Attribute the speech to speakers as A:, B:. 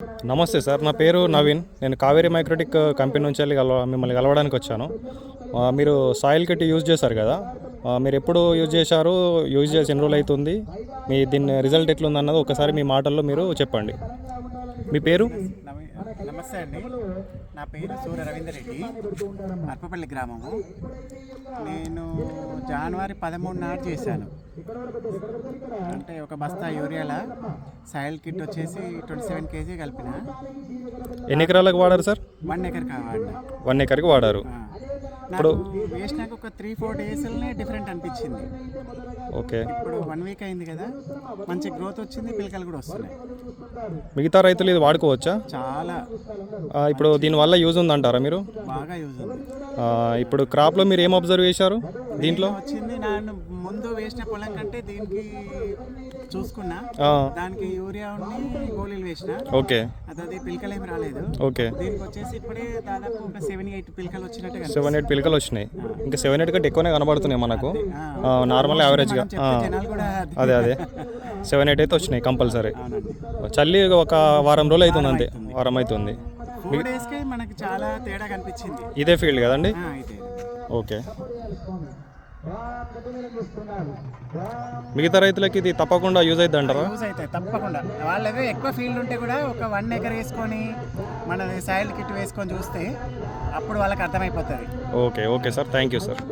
A: నమస్తే సార్, నా పేరు నవీన్. నేను కావేరీ మైక్రోటిక్ కంపెనీ నుంచి వెళ్ళి మిమ్మల్ని కలవడానికి వచ్చాను. మీరు సాయిల్ కిట్ యూజ్ చేశారు కదా, మీరు ఎప్పుడు యూజ్ చేశారు, యూజ్ చేసి ఎన్ని రోజులు అవుతుంది, దీని రిజల్ట్ ఎట్లుందన్నది ఒకసారి మీ మాటల్లో మీరు చెప్పండి. మీ పేరు?
B: నమస్తే అండి, నా పేరు సూర్య రవీందర్ రెడ్డి, అర్పపల్లి గ్రామము. నేను జనవరి 13 నాడు చేశాను. అంటే ఒక బస్తా యూరియాల సాయిల్ కిట్ వచ్చేసి 27 kg కలిపిన.
A: ఎన్ని ఎకరాలకు వాడారు సార్?
B: 1 ఎకర్ కావాలి.
A: 1 ఎకర్కి వాడారు.
B: ఇప్పుడు వేసినాక ఒక 3-4 డేస్లోనే డిఫరెంట్ అనిపించింది.
A: ఓకే,
B: ఇప్పుడు 1 వీక్ అయింది కదా, మంచి గ్రోత్ వచ్చింది, పిలకలు కూడా వస్తున్నాయి.
A: మిగతా రైతులు ఇది వాడుకోవచ్చా?
B: చాలా.
A: ఇప్పుడు దీనివల్ల యూజ్ ఉందంటారా మీరు?
B: బాగా యూజ్ ఉంది.
A: ఇప్పుడు క్రాప్లో మీరు ఏం అబ్జర్వ్ చేశారు దీంట్లో?
B: వచ్చింది, నేను ముందు వేసిన పొలం కంటే దీనికి చూసుకున్నా, దానికి యూరియా ఉండి గోళీలు వేసిన.
A: ఓకే,
B: అది పిలకలు ఏమి రాలేదు.
A: ఓకే,
B: దీనికి వచ్చేసి ఇప్పుడే దాదాపు ఒక 7-8 పిలకలు వచ్చినట్టు.
A: 7-8 పిలకలు వచ్చినాయి. ఇంకా 7-8 కంటే ఎక్కువనే కనబడుతున్నాయి మనకు నార్మల్ యావరేజ్గా. అదే 7-8 అయితే వచ్చినాయి కంపల్సరీ. చల్లి ఒక వారం రోజులు అవుతుంది, అంతే, వారం అవుతుంది.
B: 4 డేస్కే మనకి చాలా తేడా కనిపించింది.
A: ఇదే ఫీల్డ్ కదండి?
B: ఇదే.
A: ఓకే, మిగతా రైతులకి ఇది తప్పకుండా యూజ్ అవుతుంది అంటారా?
B: యూజ్ అవుతాయి తప్పకుండా. వాళ్ళకి ఎక్కువ ఫీల్డ్ ఉంటే కూడా ఒక 1 ఎకర్ వేసుకొని మన సాయిల్ కిట్ వేసుకొని చూస్తే అప్పుడు వాళ్ళకి అర్థమైపోతుంది.
A: Okay sir, thank you sir.